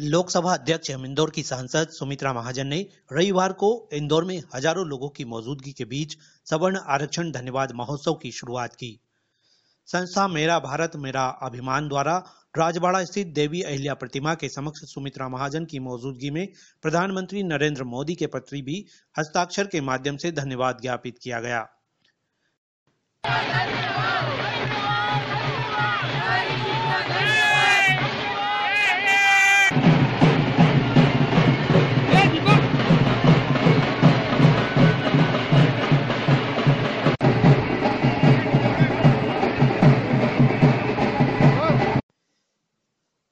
लोकसभा अध्यक्ष एवं इंदौर की सांसद सुमित्रा महाजन ने रविवार को इंदौर में हजारों लोगों की मौजूदगी के बीच सवर्ण आरक्षण धन्यवाद महोत्सव की शुरुआत की। संस्था मेरा भारत मेरा अभिमान द्वारा राजबाड़ा स्थित देवी अहिल्या प्रतिमा के समक्ष सुमित्रा महाजन की मौजूदगी में प्रधानमंत्री नरेंद्र मोदी के प्रति भी हस्ताक्षर के माध्यम से धन्यवाद ज्ञापित किया गया।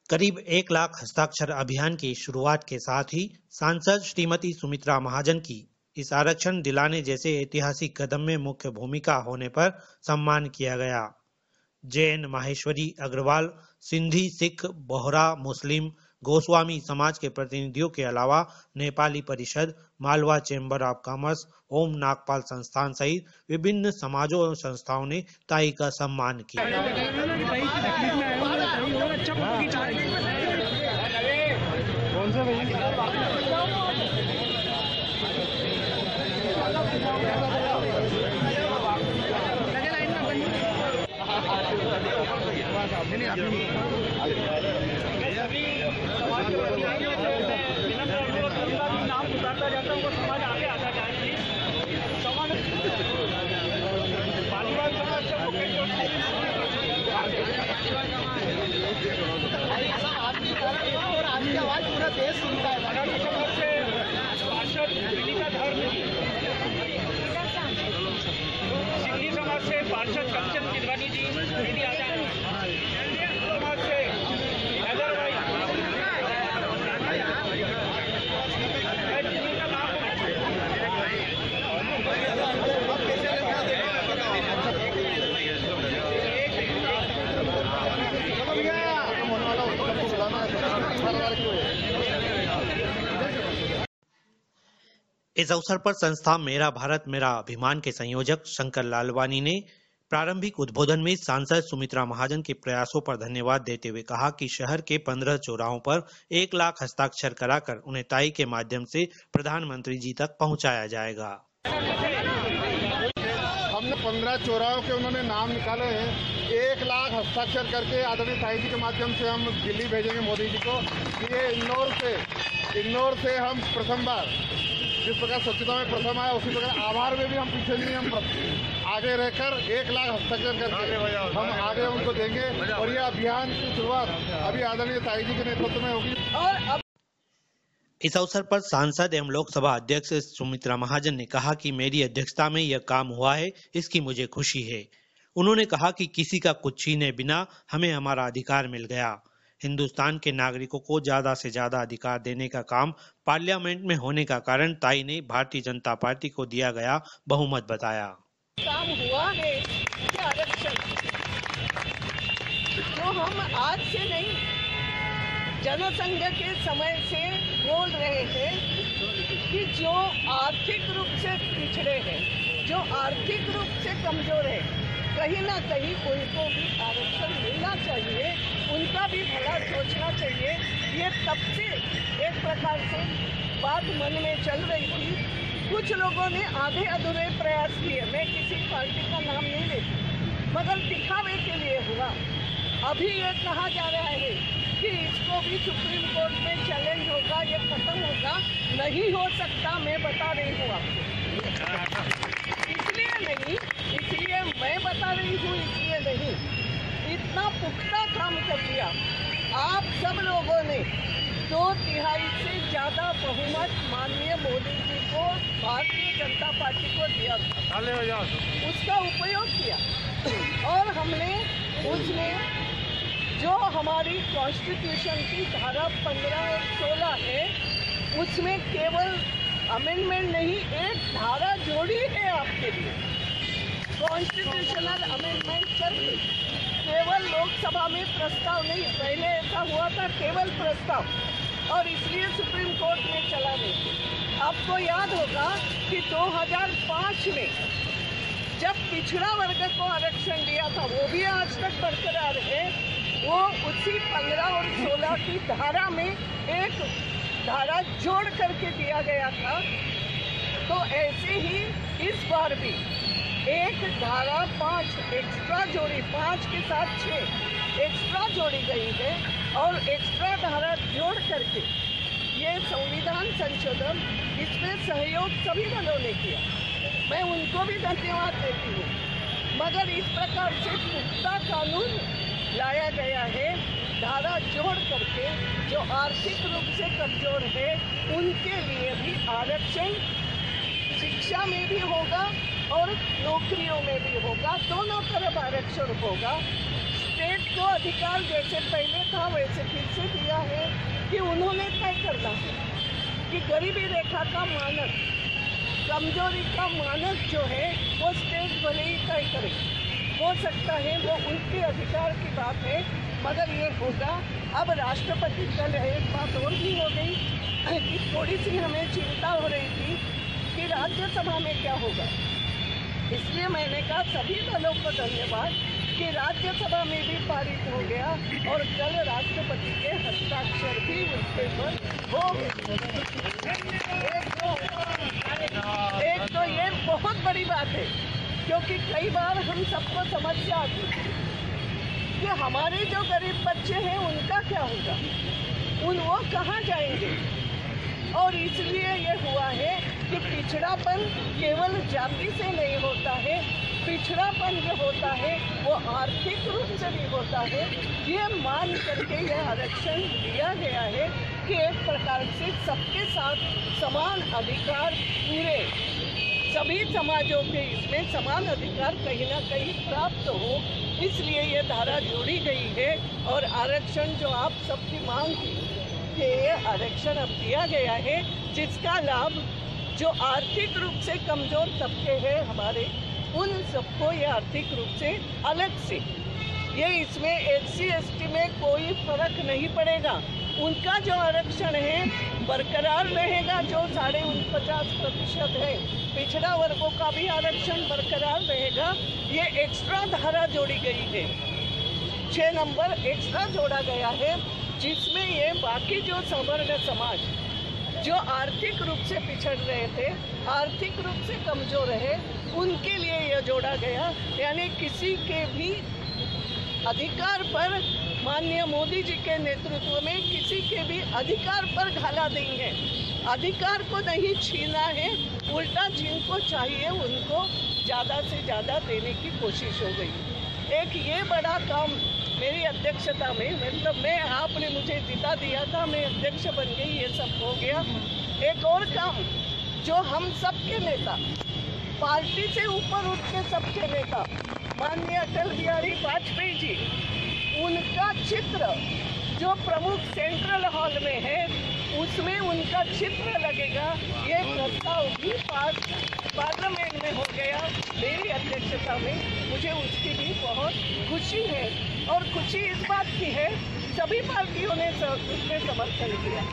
करीब 1 लाख हस्ताक्षर अभियान की शुरुआत के साथ ही सांसद श्रीमती सुमित्रा महाजन की इस आरक्षण दिलाने जैसे ऐतिहासिक कदम में मुख्य भूमिका होने पर सम्मान किया गया। जैन, माहेश्वरी, अग्रवाल, सिंधी, सिख, बोहरा, मुस्लिम, गोस्वामी समाज के प्रतिनिधियों के अलावा नेपाली परिषद, मालवा चैम्बर ऑफ कॉमर्स, ओम नागपाल संस्थान सहित विभिन्न समाजों और संस्थाओं ने ताई का सम्मान किया। इस अवसर पर संस्था मेरा भारत मेरा अभिमान के संयोजक शंकर लालवानी ने प्रारंभिक उद्बोधन में सांसद सुमित्रा महाजन के प्रयासों पर धन्यवाद देते हुए कहा कि शहर के 15 चौराहों पर 1 लाख हस्ताक्षर कराकर उन्हें ताई के माध्यम से प्रधानमंत्री जी तक पहुंचाया जाएगा। हमने 15 चौराहों के उन्होंने नाम निकाले हैं। 1 लाख हस्ताक्षर करके आदरणीय ताई जी के माध्यम से हम दिल्ली भेजेंगे मोदी जी को। ये इंदौर से हम प्रथम बार जिस प्रकार स्वच्छता में प्रथम आया उसी प्रकार आभार में भी हम पीछे नहीं, हम आगे रहकर 1 लाख हस्ताक्षर करके हम आगे उनको देंगे और यह अभियान की शुरुआत अभी आदरणीय ताई जी के नेतृत्व में होगी। और इस अवसर पर सांसद एवं लोकसभा अध्यक्ष सुमित्रा महाजन ने कहा कि मेरी अध्यक्षता में यह काम हुआ है, इसकी मुझे खुशी है। उन्होंने कहा कि किसी का कुछ छीने बिना हमें हमारा अधिकार मिल गया। हिंदुस्तान के नागरिकों को ज्यादा से ज्यादा अधिकार देने का काम पार्लियामेंट में होने का कारण ताई ने भारतीय जनता पार्टी को दिया गया बहुमत बताया। काम हुआ है कि आरक्षण जो हम आज से नहीं जनसंघ के समय से बोल रहे हैं कि जो आर्थिक रूप से पिछड़े हैं, जो आर्थिक रूप से कमजोर है, कहीं ना कहीं उनको भी आरक्षण मिलना चाहिए, उनका भी भला सोचना चाहिए। ये तब से एक प्रकार से बात मन में चल रही थी। कुछ लोगों ने आधे अधूरे प्रयास किए, मैं किसी पार्टी का नाम नहीं लेती, मगर दिखावे के लिए हुआ। अभी ये कहा जा रहा है कि इसको भी सुप्रीम कोर्ट में चैलेंज होगा, ये खत्म होगा। नहीं हो सकता, मैं बता रही हूँ आपको। इसलिए नहीं, इसलिए मैं बता रही हूँ, इसलिए नहीं। इतना पुख्ता काम कर दिया आप सब लोगों ने। 2/3 से ज्यादा बहुमत माननीय मोदी जी को, भारतीय जनता पार्टी को दिया था, उसका उपयोग किया और हमने उसमें जो हमारी कॉन्स्टिट्यूशन की धारा 15 और 16 है, उसमें केवल अमेंडमेंट नहीं, एक धारा जोड़ी है आपके लिए। कॉन्स्टिट्यूशनल अमेंडमेंट करके केवल लोकसभा में प्रस्ताव नहीं, पहले ऐसा हुआ था केवल प्रस्ताव, और इसलिए सुप्रीम कोर्ट में चला नहीं। आपको याद होगा कि 2005 में जब पिछड़ा वर्ग को आरक्षण दिया था, वो भी आज तक बरकरार है। वो उसी 15 और 16 तरह की धारा में एक धारा जोड़ करके दिया गया था, तो ऐसे ही इस बार भी एक धारा 5 एक्स्ट्रा जोड़ी, 5 के साथ 6 एक्स्ट्रा जोड़ी गई है और एक्स्ट्रा धारा जोड़ करके ये संविधान संशोधन, इसमें सहयोग सभी दलों ने किया, मैं उनको भी धन्यवाद देती हूँ। मगर इस प्रकार से पुख्ता कानून लाया गया है, धारा जोड़ करके जो आर्थिक रूप से कमजोर है उनके लिए भी आरक्षण शिक्षा में भी होगा और नौकरियों में भी होगा, दोनों तरफ आरक्षण होगा। स्टेट को अधिकार जैसे पहले था वैसे फिर से दिया है कि उन्होंने तय करना है कि गरीबी रेखा का मानक, कमजोरी का मानक जो है वो स्टेट भले ही तय करे, हो सकता है वो उनके अधिकार की बात है, मगर ये होगा। अब राष्ट्रपति कल है, एक बात और भी हो गई कि थोड़ी सी हमें चिंता हो रही थी कि राज्यसभा में क्या होगा, इसलिए मैंने कहा सभी दलों को धन्यवाद कि राज्यसभा में भी पारित हो गया और कल राष्ट्रपति के हस्ताक्षर भी उस पर हो गए। एक तो ये बहुत बड़ी बात है, क्योंकि कई बार हम सबको समस्या आती है कि हमारे जो गरीब बच्चे हैं उनका क्या होगा, वो कहाँ जाएंगे। और इसलिए ये हुआ है कि पिछड़ापन केवल जाति से नहीं होता है, पिछड़ापन जो होता है वो आर्थिक रूप से भी होता है। ये मान करके ये आरक्षण दिया गया है कि एक प्रकार से सबके साथ समान अधिकार, पूरे सभी समाजों के इसमें समान अधिकार कहीं ना कहीं प्राप्त हो, इसलिए ये धारा जोड़ी गई है। और आरक्षण जो आप सबकी मांग थी कि ये आरक्षण अब दिया गया है, जिसका लाभ जो आर्थिक रूप से कमजोर तबके हैं हमारे, उन सबको ये आर्थिक रूप से अलग से, ये इसमें SC ST में कोई फर्क नहीं पड़ेगा, उनका जो आरक्षण है बरकरार रहेगा, जो 49.5% है पिछड़ा वर्गों का भी आरक्षण बरकरार रहेगा। ये एक्स्ट्रा धारा जोड़ी गई है, 6 नंबर एक्स्ट्रा जोड़ा गया है, जिसमें ये बाकी जो सवर्ण समाज जो आर्थिक रूप से पिछड़ रहे थे, आर्थिक रूप से कमजोर रहे, उनके लिए यह जोड़ा गया। यानी किसी के भी अधिकार पर, माननीय मोदी जी के नेतृत्व में किसी के भी अधिकार पर घाला नहीं है, अधिकार को नहीं छीना है, उल्टा जिनको चाहिए उनको ज़्यादा से ज़्यादा देने की कोशिश हो गई। एक ये बड़ा काम मेरी अध्यक्षता में, मतलब आपने मुझे जिता दिया था, मैं अध्यक्ष बन गई, ये सब हो गया। एक और काम जो हम सबके नेता, पार्टी से ऊपर उठ के सबके नेता माननीय अटल बिहारी वाजपेयी जी, उनका चित्र जो प्रमुख सेंट्रल हॉल में है उसमें उनका चित्र लगेगा, ये प्रस्ताव भी पार्लियामेंट में हो गया मेरी अध्यक्षता में। मुझे उसकी भी बहुत खुशी है और खुशी इस बात की है सभी पार्टियों ने उसमें समर्थन किया,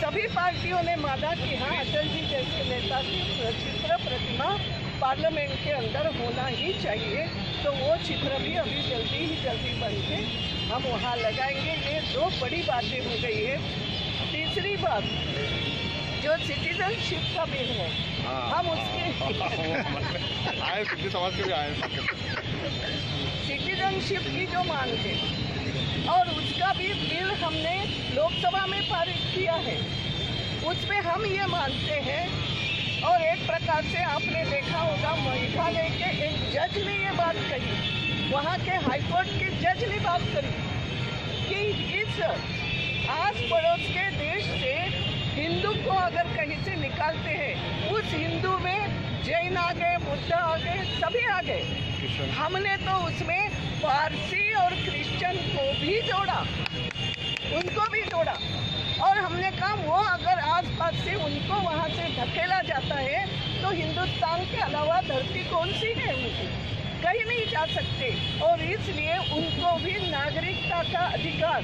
सभी पार्टियों ने माना कि हाँ अटल जी जैसे नेता की चित्र प्रतिमा पार्लियामेंट के अंदर होना ही चाहिए। तो वो चित्र भी अभी जल्दी बन के हम वहाँ लगाएंगे। ये 2 बड़ी बातें हो गई है। तीसरी बात जो सिटीजनशिप का बिल है, हम उसके आए सिटी समाज के भी आए, सिटीजनशिप की जो मांग है और उसका भी बिल हमने लोकसभा में पारित किया है, उसमें हम ये मानते हैं। और एक प्रकार से आपने देखा होगा मेघालय के एक जज ने ये बात कही, वहाँ के हाईकोर्ट के जज ने बात करी कि इस आस पड़ोस के देश से हिंदू को अगर कहीं से निकालते हैं, उस हिंदू में जैन आ गए, बुद्ध आ गए, सभी आ गए। हमने तो उसमें पारसी और क्रिश्चियन को भी जोड़ा, उनको भी जोड़ा। और हमने कहा वो अगर आसपास से उनको वहाँ से धकेला जाता है तो हिंदुस्तान के अलावा धरती कौन सी है उनकी, कहीं नहीं जा सकते। और इसलिए उनको भी नागरिकता का अधिकार,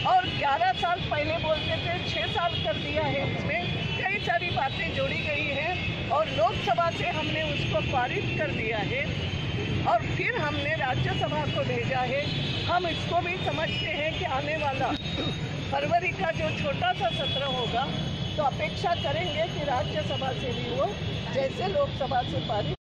और 11 साल पहले बोलते थे 6 साल कर दिया है। इसमें कई सारी बातें जोड़ी गई हैं और लोकसभा से हमने उसको पारित कर दिया है और फिर हमने राज्यसभा को भेजा है। हम इसको भी समझते हैं कि आने वाला फरवरी का जो छोटा सा सत्र होगा तो अपेक्षा करेंगे कि राज्यसभा से भी वो जैसे लोकसभा से पारित।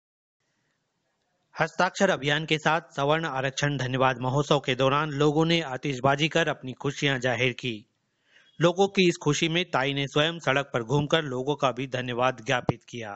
हस्ताक्षर अभियान के साथ सवर्ण आरक्षण धन्यवाद महोत्सव के दौरान लोगों ने आतिशबाजी कर अपनी खुशियां जाहिर की। लोगों की इस खुशी में ताई ने स्वयं सड़क पर घूमकर लोगों का भी धन्यवाद ज्ञापित किया।